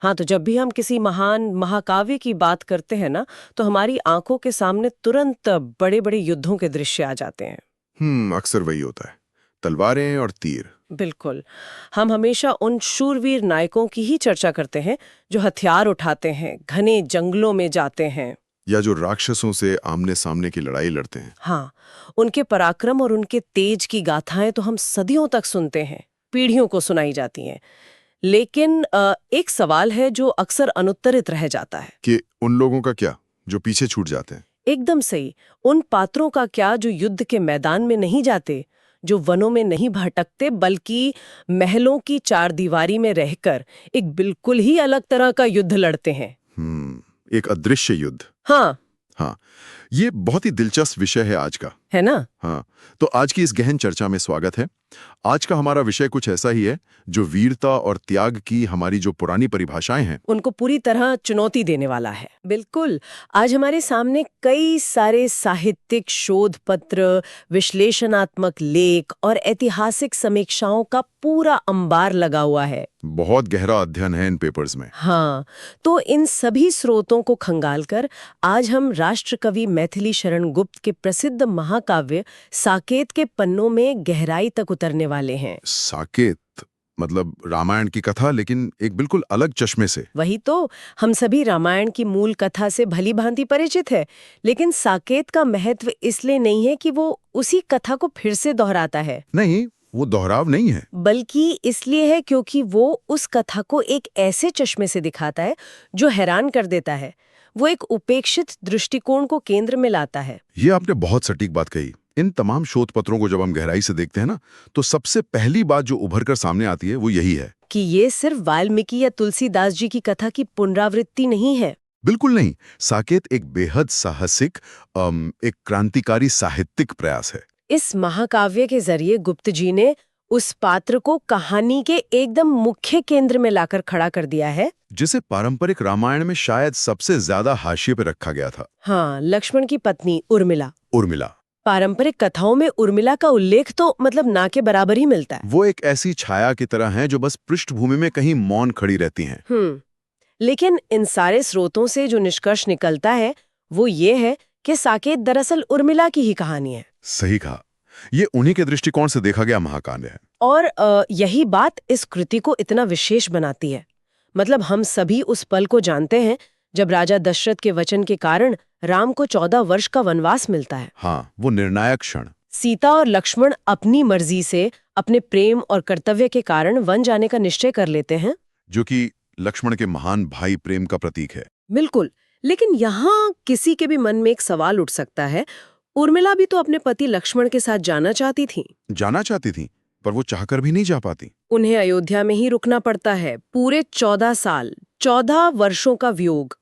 हाँ, तो जब भी हम किसी महान महाकाव्य की बात करते हैं ना, तो हमारी आंखों के सामने तुरंत बड़े बड़े युद्धों के दृश्य आ जाते हैं। अक्सर वही होता है। तलवारें और तीर। बिल्कुल। हम हमेशा उन शूरवीर नायकों की ही चर्चा करते हैं जो हथियार उठाते हैं, घने जंगलों में जाते हैं। या जो राक्षसों से आमने सामने की लड़ाई लड़ते हैं। हाँ, उनके पराक्रम और उनके तेज की गाथाएं तो हम सदियों तक सुनते हैं, पीढ़ियों को सुनाई जाती हैं। लेकिन एक सवाल है जो अक्सर अनुत्तरित रह जाता है। कि उन लोगों का क्या जो पीछे छूट जाते हैं? एकदम सही। उन पात्रों का क्या जो युद्ध के मैदान में नहीं जाते, जो वनों में नहीं भटकते, बल्कि महलों की चारदीवारी में रहकर एक बिल्कुल ही अलग तरह का युद्ध लड़ते हैं। एक अदृश्य युद्ध। हाँ। हाँ, ये बहुत ही दिलचस्प विषय है आज का। है ना? हाँ, तो आज की इस गहन चर्चा में स्वागत है। आज का हमारा विषय कुछ ऐसा ही है जो वीरता और त्याग की हमारी जो पुरानी परिभाषाएं हैं उनको पूरी तरह चुनौती देने वाला है। बिल्कुल। आज हमारे सामने कई सारे साहित्यिक शोध पत्र, विश्लेषणात्मक लेख और ऐतिहासिक समीक्षाओं का पूरा अंबार लगा हुआ है। बहुत गहरा अध्ययन है इन पेपर्स में। हाँ, तो इन सभी स्रोतों को खंगालकर आज हम राष्ट्रकवि मैथिली शरण गुप्त के प्रसिद्ध महाकाव्य साकेत के पन्नों में गहराई तक उतरने वाले हैं। साकेत मतलब रामायण की कथा, लेकिन एक बिल्कुल अलग चश्मे से। वही तो, हम सभी रामायण की मूल कथा से भली भांति परिचित है, लेकिन साकेत का महत्व इसलिए नहीं है कि वो उसी कथा को फिर से दोहराता है। नहीं, वो दोहराव नहीं है, बल्कि इसलिए है क्योंकि वो उस कथा को एक ऐसे चश्मे से दिखाता है जो हैरान कर देता है। वो एक उपेक्षित दृष्टिकोण को केंद्र में लाता है। ये आपने बहुत सटीक बात कही। इन तमाम शोध पत्रों को जब हम गहराई से देखते हैं ना, तो सबसे पहली बात जो उभर कर सामने आती है वो यही है कि ये सिर्फ वाल्मीकि या तुलसीदास जी की कथा की पुनरावृत्ति नहीं है। बिल्कुल नहीं। साकेत एक बेहद साहसिक, एक क्रांतिकारी साहित्यिक प्रयास है। इस महाकाव्य के जरिए गुप्त जी ने उस पात्र को कहानी के एकदम मुख्य केंद्र में लाकर खड़ा कर दिया है, जिसे पारंपरिक रामायण में शायद सबसे ज्यादा हाशिए पे रखा गया था। हाँ, लक्ष्मण की पत्नी उर्मिला। उर्मिला। पारंपरिक कथाओं में उर्मिला का उल्लेख तो मतलब ना के बराबर ही मिलता है। वो एक ऐसी छाया की तरह हैं जो बस पृष्ठभूमि में कहीं मौन खड़ी रहती हैं। लेकिन इन सारे स्रोतों से जो निष्कर्ष निकलता है वो ये है कि साकेत दरअसल उर्मिला की ही कहानी है। सही कहा। ये उन्हीं के दृष्टिकोण से देखा गया महाकाव्य है। और यही बात इस कृति को इतना विशेष बनाती है। मतलब हम सभी उस पल को जानते हैं जब राजा दशरथ के वचन के कारण राम को 14 वर्ष का वनवास मिलता है। हाँ, वो निर्णायक क्षण। सीता और लक्ष्मण अपनी मर्जी से, अपने प्रेम और कर्तव्य के कारण वन जाने का निश्चय कर लेते हैं, जो कि लक्ष्मण के महान भाई प्रेम का प्रतीक है। बिल्कुल। लेकिन यहाँ किसी के भी मन में एक सवाल उठ सकता है, उर्मिला भी तो अपने पति लक्ष्मण के साथ जाना चाहती थी। जाना चाहती थी, पर वो चाहकर भी नहीं जा पाती। उन्हें अयोध्या में ही रुकना पड़ता है, पूरे 14 साल, 14 वर्षों का वियोग।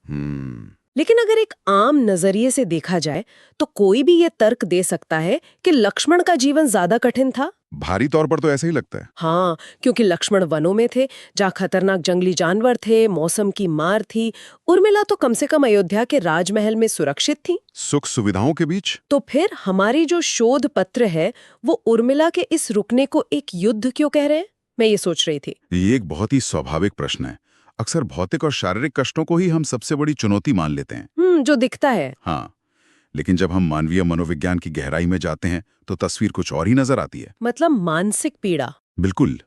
लेकिन अगर एक आम नजरिए से देखा जाए तो कोई भी ये तर्क दे सकता है कि लक्ष्मण का जीवन ज्यादा कठिन था। भारी तौर पर तो ऐसा ही लगता है। हाँ, क्योंकि लक्ष्मण वनों में थे, जहाँ खतरनाक जंगली जानवर थे, मौसम की मार थी। उर्मिला तो कम से कम अयोध्या के राजमहल में सुरक्षित थी, सुख सुविधाओं के बीच। तो फिर हमारी जो शोध पत्र है वो उर्मिला के इस रुकने को एक युद्ध क्यों कह रहे हैं, मैं ये सोच रही थी। ये एक बहुत ही स्वाभाविक प्रश्न है। अक्सर भौतिक और शारीरिक कष्टों को ही हम सबसे बड़ी चुनौती मान लेते हैं। जो दिखता है। हाँ, लेकिन जब हम मानवीय मनोविज्ञान की गहराई में जाते हैं तो तस्वीर कुछ और ही नजर आती है। मतलब मानसिक पीड़ा। बिल्कुल।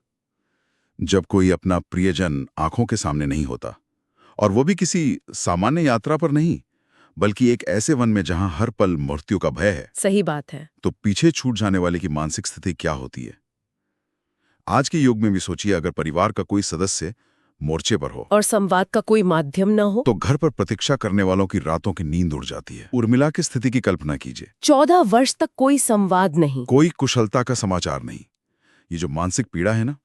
जब कोई अपना प्रियजन आंखों के सामने नहीं होता, और वो भी किसी सामान्य यात्रा पर नहीं, बल्कि एक ऐसे वन में जहां हर पल मृत्यु का भय है। सही बात है। तो पीछे छूट जाने वाले की मानसिक स्थिति क्या होती है? आज के युग में भी सोचिए, अगर परिवार का कोई सदस्य मोर्चे पर हो और संवाद का कोई माध्यम न हो, तो घर पर प्रतीक्षा करने वालों की रातों की नींद उड़ जाती है। उर्मिला की स्थिति की कल्पना कीजिए। 14 वर्ष तक कोई संवाद नहीं, कोई कुशलता का समाचार नहीं। ये जो मानसिक पीड़ा है ना,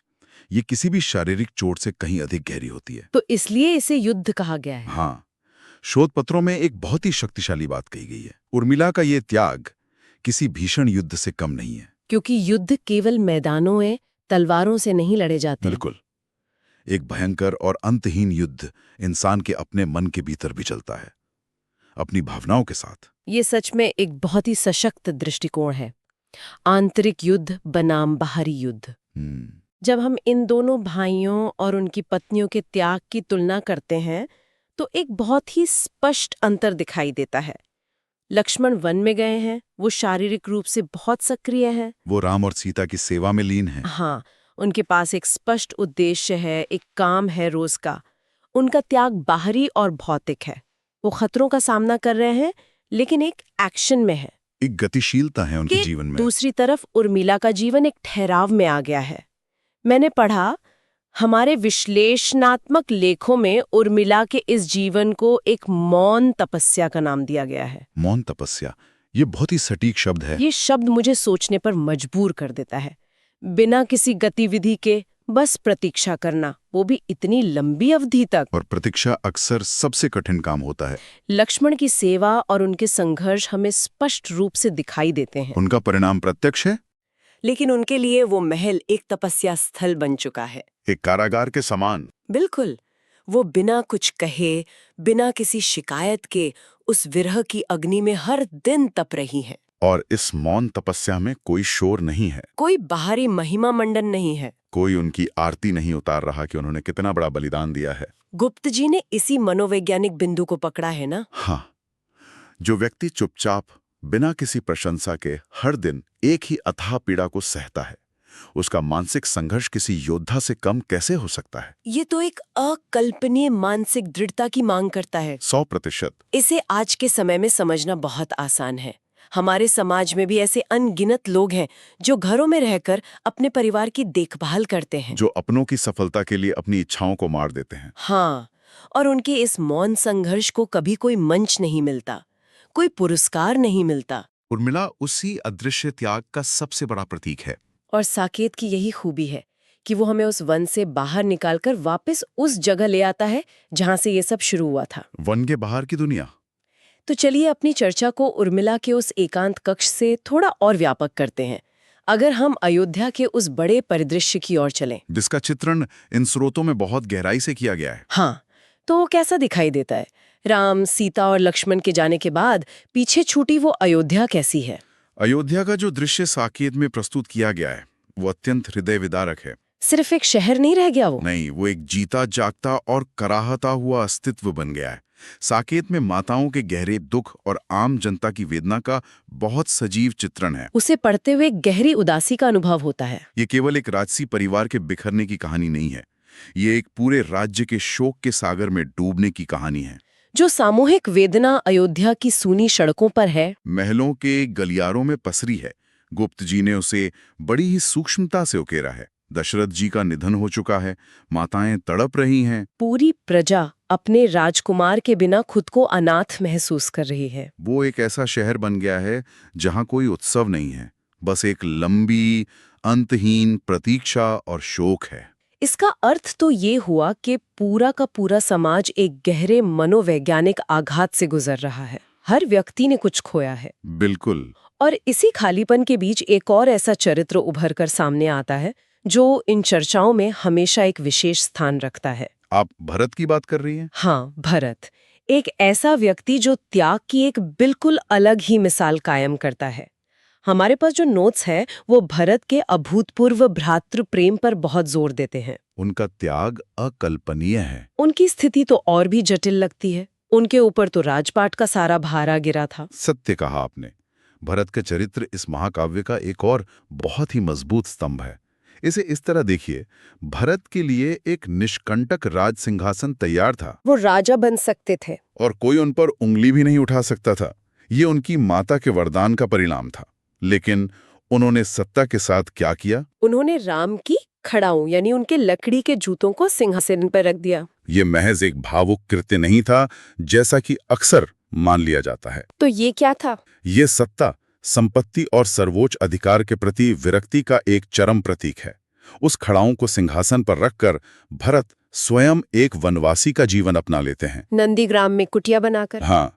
ये किसी भी शारीरिक चोट से कहीं अधिक गहरी होती है। तो इसलिए इसे युद्ध कहा गया है। हाँ, शोध पत्रों में एक बहुत ही शक्तिशाली बात कही गई है। उर्मिला का ये त्याग किसी भीषण युद्ध से कम नहीं है। क्योंकि युद्ध केवल मैदानों में तलवारों से नहीं लड़े जाते। बिल्कुल। एक भयंकर और अंतहीन युद्ध इंसान के अपने मन के भीतर भी चलता है, अपनी भावनाओं के साथ। ये सच में एक बहुत ही सशक्त दृष्टिकोण है। आंतरिक युद्ध बनाम बाहरी युद्ध। जब हम इन दोनों भाइयों और उनकी पत्नियों के त्याग की तुलना करते हैं तो एक बहुत ही स्पष्ट अंतर दिखाई देता है। लक्ष्मण वन में गए हैं, वो शारीरिक रूप से बहुत सक्रिय हैं। वो राम और सीता की सेवा में लीन है। हाँ, उनके पास एक स्पष्ट उद्देश्य है, एक काम है रोज का। उनका त्याग बाहरी और भौतिक है। वो खतरों का सामना कर रहे हैं लेकिन एक एक्शन में है। एक गतिशीलता है उनके जीवन में। दूसरी तरफ उर्मिला का जीवन एक ठहराव में आ गया है। मैंने पढ़ा, हमारे विश्लेषणात्मक लेखों में उर्मिला के इस जीवन को एक मौन तपस्या का नाम दिया गया है। मौन तपस्या, ये बहुत ही सटीक शब्द है। ये शब्द मुझे सोचने पर मजबूर कर देता है। बिना किसी गतिविधि के बस प्रतीक्षा करना, वो भी इतनी लंबी अवधि तक। और प्रतीक्षा अक्सर सबसे कठिन काम होता है। लक्ष्मण की सेवा और उनके संघर्ष हमें स्पष्ट रूप से दिखाई देते हैं। उनका परिणाम प्रत्यक्ष है, लेकिन उनके लिए वो महल एक तपस्या स्थल बन चुका है, एक कारागार के समान। बिल्कुल। वो बिना कुछ कहे, बिना किसी शिकायत के उस विरह की अग्नि में हर दिन तप रही हैं। और इस मौन तपस्या में कोई शोर नहीं है, कोई बाहरी महिमा मंडन नहीं है। कोई उनकी आरती नहीं उतार रहा कि उन्होंने कितना बड़ा बलिदान दिया है। गुप्त जी ने इसी मनोवैज्ञानिक बिंदु को पकड़ा है ना। हाँ, जो व्यक्ति चुपचाप बिना किसी प्रशंसा के हर दिन एक ही अथाह पीड़ा को सहता है, उसका मानसिक संघर्ष किसी योद्धा से कम कैसे हो सकता है? ये तो एक अकल्पनीय मानसिक दृढ़ता की मांग करता है। 100%। इसे आज के समय में समझना बहुत आसान है। हमारे समाज में भी ऐसे अनगिनत लोग हैं जो घरों में रहकर अपने परिवार की देखभाल करते हैं, जो अपनों की सफलता के लिए अपनी इच्छाओं को मार देते हैं। हाँ, और उनके इस मौन संघर्ष को कभी कोई मंच नहीं मिलता, कोई पुरस्कार नहीं मिलता। उर्मिला उसी अदृश्य त्याग का सबसे बड़ा प्रतीक है। और साकेत की यही खूबी है कि वो हमें उस वन से बाहर निकालकर वापस उस जगह ले आता है जहां से ये सब शुरू हुआ था। वन के बाहर की दुनिया। तो चलिए अपनी चर्चा को उर्मिला के उस एकांत कक्ष से थोड़ा और व्यापक करते हैं। अगर हम अयोध्या के उस बड़े परिदृश्य की ओर चलें, जिसका चित्रण इन स्रोतों में बहुत गहराई से किया गया है। हाँ, तो वो कैसा दिखाई देता है? राम, सीता और लक्ष्मण के जाने के बाद पीछे छूटी वो अयोध्या कैसी है? अयोध्या का जो दृश्य साकेत में प्रस्तुत किया गया है वो अत्यंत हृदय विदारक है। सिर्फ एक शहर नहीं रह गया वो। नहीं, वो एक जीता जागता और कराहता हुआ अस्तित्व बन गया है। साकेत में माताओं के गहरे दुख और आम जनता की वेदना का बहुत सजीव चित्रण है। उसे पढ़ते हुए गहरी उदासी का अनुभव होता है। ये केवल एक राजसी परिवार के बिखरने की कहानी नहीं है, ये एक पूरे राज्य के शोक के सागर में डूबने की कहानी है। जो सामूहिक वेदना अयोध्या की सूनी सड़कों पर है, महलों के गलियारों में पसरी है। गुप्त जी ने उसे बड़ी ही सूक्ष्मता से उकेरा है। दशरथ जी का निधन हो चुका है, माताएं तड़प रही हैं। पूरी प्रजा अपने राजकुमार के बिना खुद को अनाथ महसूस कर रही है। वो एक ऐसा शहर बन गया है जहां कोई उत्सव नहीं है, बस एक लंबी अंतहीन प्रतीक्षा और शोक है। इसका अर्थ तो ये हुआ कि पूरा का पूरा समाज एक गहरे मनोवैज्ञानिक आघात से गुजर रहा है। हर व्यक्ति ने कुछ खोया है। बिल्कुल। और इसी खालीपन के बीच एक और ऐसा चरित्र उभर कर सामने आता है जो इन चर्चाओं में हमेशा एक विशेष स्थान रखता है। आप भरत की बात कर रही हैं? हाँ, भरत, एक ऐसा व्यक्ति जो त्याग की एक बिल्कुल अलग ही मिसाल कायम करता है। हमारे पास जो नोट्स है वो भरत के अभूतपूर्व भ्रातृ प्रेम पर बहुत जोर देते हैं। उनका त्याग अकल्पनीय है। उनकी स्थिति तो और भी जटिल लगती है। उनके ऊपर तो राजपाट का सारा भारा गिरा था। सत्य कहा आपने। भरत का चरित्र इस महाकाव्य का एक और बहुत ही मजबूत स्तंभ है। इसे इस तरह देखिए, भरत के लिए एक निष्कंटक राज सिंहासन तैयार था। वो राजा बन सकते थे और कोई उन पर उंगली भी नहीं उठा सकता था। ये उनकी माता के वरदान का परिणाम था। लेकिन उन्होंने सत्ता के साथ क्या किया? उन्होंने राम की खड़ाऊं यानी उनके लकड़ी के जूतों को सिंहासन पर रख दिया। ये महज एक भावुक कृत्य नहीं था, जैसा कि अक्सर मान लिया जाता है। तो ये क्या था? ये सत्ता, संपत्ति और सर्वोच्च अधिकार के प्रति विरक्ति का एक चरम प्रतीक है। उस खड़ाऊं को सिंहासन पर रखकर भरत स्वयं एक वनवासी का जीवन अपना लेते हैं। नंदीग्राम में कुटिया बनाकर। हाँ,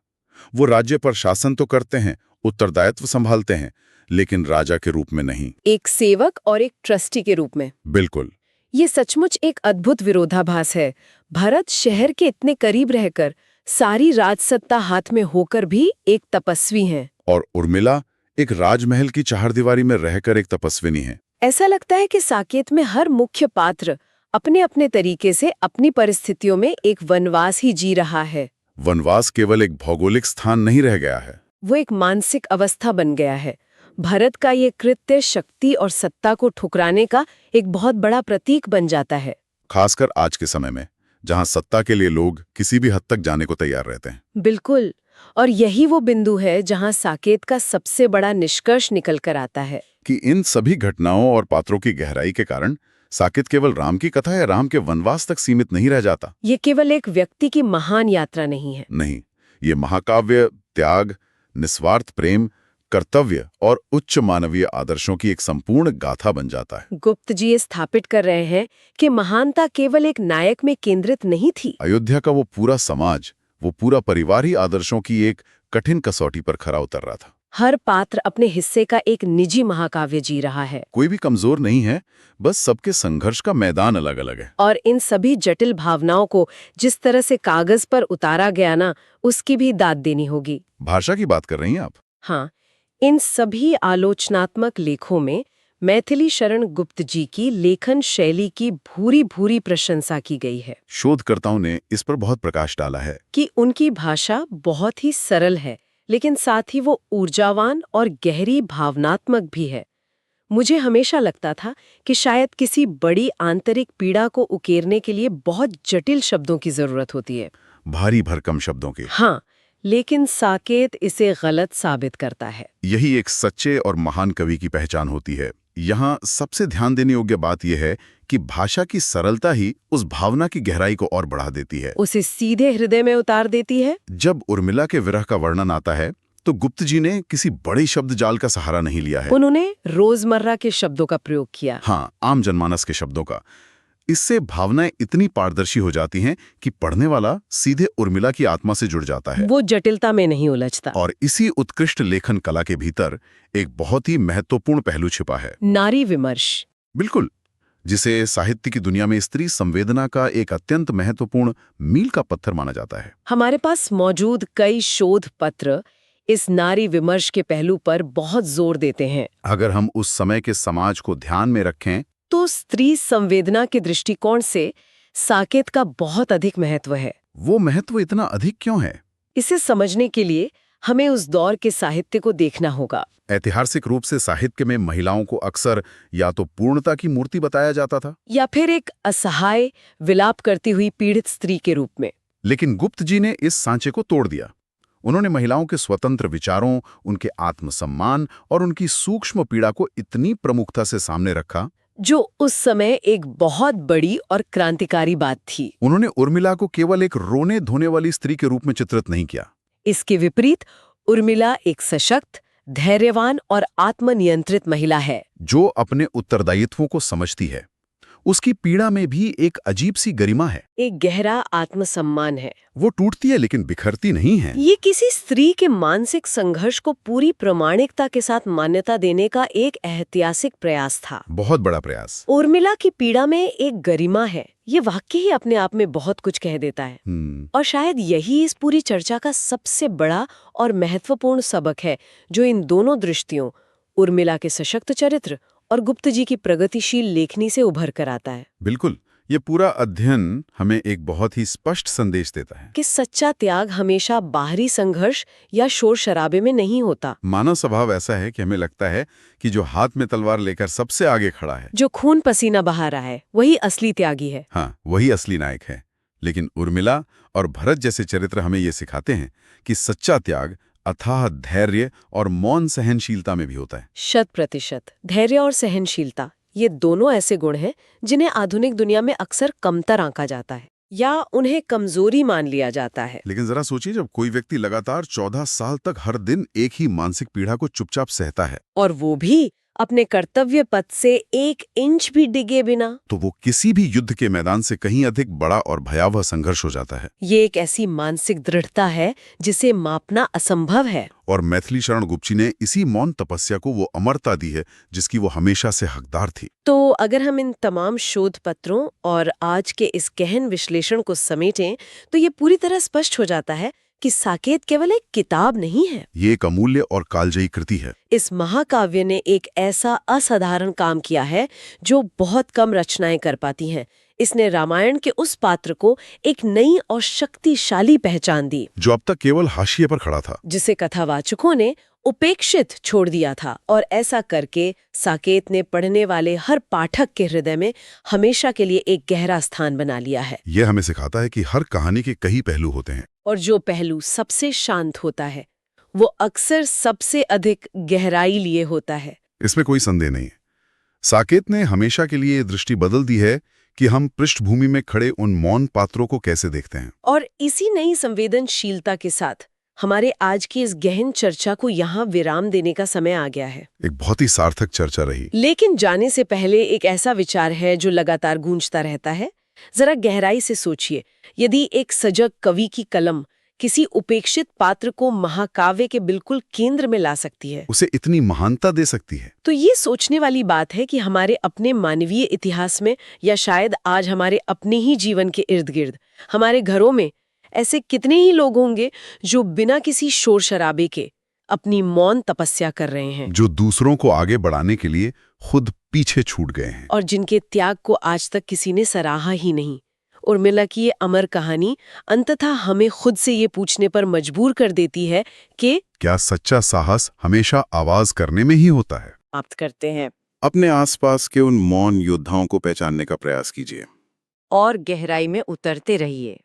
वो राज्य पर शासन तो करते हैं, उत्तरदायित्व संभालते हैं, लेकिन राजा के रूप में नहीं, एक सेवक और एक ट्रस्टी के रूप में। बिल्कुल। ये सचमुच एक अद्भुत विरोधाभास है। भरत शहर के इतने करीब रहकर, सारी राजसत्ता हाथ में होकर भी एक तपस्वी हैं। और उर्मिला एक राजमहल की चारदीवारी में रहकर एक तपस्विनी है। ऐसा लगता है कि साकेत में हर मुख्य पात्र अपने अपने तरीके से अपनी परिस्थितियों में एक वनवास ही जी रहा है। वनवास केवल एक भौगोलिक स्थान नहीं रह गया है, वो एक मानसिक अवस्था बन गया है। भरत का ये कृत्य शक्ति और सत्ता को ठुकराने का एक बहुत बड़ा प्रतीक बन जाता है। खासकर आज के समय में जहां सत्ता के लिए लोग किसी भी हद तक जाने को तैयार रहते हैं। बिल्कुल, और यही वो बिंदु है जहां साकेत का सबसे बड़ा निष्कर्ष निकल कर आता है कि इन सभी घटनाओं और पात्रों की गहराई के कारण साकेत केवल राम की कथा या राम के वनवास तक सीमित नहीं रह जाता। ये केवल एक व्यक्ति की महान यात्रा नहीं है। नहीं, ये महाकाव्य त्याग, निस्वार्थ प्रेम, कर्तव्य और उच्च मानवीय आदर्शों की एक संपूर्ण गाथा बन जाता है। गुप्त जी ये स्थापित कर रहे हैं कि महानता केवल एक नायक में केंद्रित नहीं थी। अयोध्या का वो पूरा समाज, वो पूरा परिवार ही आदर्शों की एक कठिन कसौटी पर खरा उतर रहा था। हर पात्र अपने हिस्से का एक निजी महाकाव्य जी रहा है। कोई भी कमजोर नहीं है, बस सबके संघर्ष का मैदान अलग अलग है। और इन सभी जटिल भावनाओं को जिस तरह से कागज पर उतारा गया ना, उसकी भी दाद देनी होगी। भाषा की बात कर रही हैं आप? हाँ, इन सभी आलोचनात्मक लेखों में मैथिली शरण गुप्त जी की लेखन शैली की भूरी भूरी प्रशंसा की गई है। शोधकर्ताओं ने इस पर बहुत प्रकाश डाला है कि उनकी भाषा बहुत ही सरल है, लेकिन साथ ही वो ऊर्जावान और गहरी भावनात्मक भी है। मुझे हमेशा लगता था कि शायद किसी बड़ी आंतरिक पीड़ा को उकेरने के लिए बहुत जटिल शब्दों की जरूरत होती है, भारी भरकम शब्दों की। हाँ, लेकिन साकेत इसे गलत साबित करता है। यही एक सच्चे और महान कवि की पहचान होती है। यहाँ सबसे ध्यान देने योग्य बात यह है कि भाषा की सरलता ही उस भावना की गहराई को और बढ़ा देती है, उसे सीधे हृदय में उतार देती है। जब उर्मिला के विरह का वर्णन आता है तो गुप्त जी ने किसी बड़े शब्द जाल का सहारा नहीं लिया है। उन्होंने रोजमर्रा के शब्दों का प्रयोग किया। हाँ, आम जनमानस के शब्दों का। इससे भावनाएं इतनी पारदर्शी हो जाती हैं कि पढ़ने वाला सीधे उर्मिला की आत्मा से जुड़ जाता है। वो जटिलता में नहीं उलझता। और इसी उत्कृष्ट लेखन कला के भीतर एक बहुत ही महत्वपूर्ण पहलू छिपा है, नारी विमर्श। बिल्कुल, जिसे साहित्य की दुनिया में स्त्री संवेदना का एक अत्यंत महत्वपूर्ण मील का पत्थर माना जाता है। हमारे पास मौजूद कई शोध पत्र इस नारी विमर्श के पहलू पर बहुत जोर देते हैं। अगर हम उस समय के समाज को ध्यान में रखें तो स्त्री संवेदना के दृष्टिकोण से साकेत का बहुत अधिक महत्व है। वो महत्व इतना अधिक क्यों है? इसे समझने के लिए हमें उस दौर के साहित्य को देखना होगा। ऐतिहासिक रूप से साहित्य में महिलाओं को अक्सर या तो पूर्णता की मूर्ति बताया जाता था या फिर एक असहाय विलाप करती हुई पीड़ित स्त्री के रूप में। लेकिन गुप्त जी ने इस सांचे को तोड़ दिया। उन्होंने महिलाओं के स्वतंत्र विचारों, उनके आत्मसम्मान और उनकी सूक्ष्म पीड़ा को इतनी प्रमुखता से सामने रखा, जो उस समय एक बहुत बड़ी और क्रांतिकारी बात थी। उन्होंने उर्मिला को केवल एक रोने धोने वाली स्त्री के रूप में चित्रित नहीं किया। इसके विपरीत उर्मिला एक सशक्त, धैर्यवान और आत्मनियंत्रित महिला है, जो अपने उत्तरदायित्वों को समझती है। उसकी पीड़ा में भी एक अजीब सी गरिमा है, एक गहरा आत्मसम्मान है। वो टूटती है लेकिन बिखरती नहीं है। ये किसी स्त्री के मानसिक संघर्ष को पूरी प्रामाणिकता के साथ मान्यता देने का एक ऐतिहासिक प्रयास था। बहुत बड़ा प्रयास। उर्मिला की पीड़ा में एक गरिमा है, ये वाक्य ही अपने आप में बहुत कुछ कह देता है। और शायद यही इस पूरी चर्चा का सबसे बड़ा और महत्वपूर्ण सबक है, जो इन दोनों दृष्टियों, उर्मिला के सशक्त चरित्र और गुप्त जी की प्रगतिशील लेखनी से उभर कर आता है। बिल्कुल, ये पूरा अध्ययन हमें एक बहुत ही स्पष्ट संदेश देता है कि सच्चा त्याग हमेशा बाहरी संघर्ष या शोर शराबे में नहीं होता। मानव स्वभाव ऐसा है कि हमें लगता है कि जो हाथ में तलवार लेकर सबसे आगे खड़ा है, जो खून पसीना बहा रहा है, वही असली त्यागी है। हाँ, वही असली नायक है। लेकिन उर्मिला और भरत जैसे चरित्र हमें ये सिखाते हैं कि सच्चा त्याग अथाह धैर्य और मौन सहनशीलता में भी होता है। 100% धैर्य और सहनशीलता, ये दोनों ऐसे गुण हैं जिन्हें आधुनिक दुनिया में अक्सर कमतर आंका जाता है या उन्हें कमजोरी मान लिया जाता है। लेकिन जरा सोचिए, जब कोई व्यक्ति लगातार 14 साल तक हर दिन एक ही मानसिक पीड़ा को चुपचाप सहता है, और वो भी अपने कर्तव्य पथ से 1 इंच भी डिगे बिना, तो वो किसी भी युद्ध के मैदान से कहीं अधिक बड़ा और भयावह संघर्ष हो जाता है। ये एक ऐसी मानसिक दृढ़ता है जिसे मापना असंभव है। और मैथिली शरण गुप्त जी ने इसी मौन तपस्या को वो अमरता दी है जिसकी वो हमेशा से हकदार थी। तो अगर हम इन तमाम शोध पत्रों और आज के इस गहन विश्लेषण को समेटें, तो ये पूरी तरह स्पष्ट हो जाता है कि साकेत केवल एक किताब नहीं है। ये एक अमूल्य और कालजयी कृति है। इस महाकाव्य ने एक ऐसा असाधारण काम किया है जो बहुत कम रचनाएं कर पाती हैं। इसने रामायण के उस पात्र को एक नई और शक्तिशाली पहचान दी, जो अब तक केवल हाशिए पर खड़ा था, जिसे कथावाचकों ने उपेक्षित छोड़ दिया था। और ऐसा करके साकेत ने पढ़ने वाले हर पाठक के हृदय में हमेशा के लिए एक गहरा स्थान बना लिया है। यह हमें सिखाता है कि हर कहानी के कई पहलू होते हैं, और जो पहलू सबसे शांत होता है वो अक्सर सबसे अधिक गहराई लिए होता है। इसमें कोई संदेह नहीं है। साकेत ने हमेशा के लिए ये दृष्टि बदल दी है कि हम पृष्ठभूमि में खड़े उन मौन पात्रों को कैसे देखते हैं। और इसी नई संवेदनशीलता के साथ हमारे आज की इस गहन चर्चा को यहाँ विराम देने का समय आ गया है। एक बहुत ही सार्थक चर्चा रही। लेकिन जाने से पहले एक ऐसा विचार है जो लगातार गूंजता रहता है। जरा गहराई से सोचिए, यदि एक सजग कवि की कलम किसी उपेक्षित पात्र को महाकाव्य के बिल्कुल केंद्र में ला सकती है, उसे इतनी महानता दे सकती है, तो ये सोचने वाली बात है कि हमारे अपने मानवीय इतिहास में, या शायद आज हमारे अपने ही जीवन के इर्द गिर्द, हमारे घरों में ऐसे कितने ही लोग होंगे जो बिना किसी शोर शराबे के अपनी मौन तपस्या कर रहे हैं, जो दूसरों को आगे बढ़ाने के लिए खुद पीछे छूट गए हैं, और जिनके त्याग को आज तक किसी ने सराहा ही नहीं। उर्मिला की ये अमर कहानी अंततः हमें खुद से ये पूछने पर मजबूर कर देती है कि क्या सच्चा साहस हमेशा आवाज करने में ही होता है। प्राप्त करते हैं। अपने आसपास के उन मौन योद्धाओं को पहचानने का प्रयास कीजिए और गहराई में उतरते रहिए।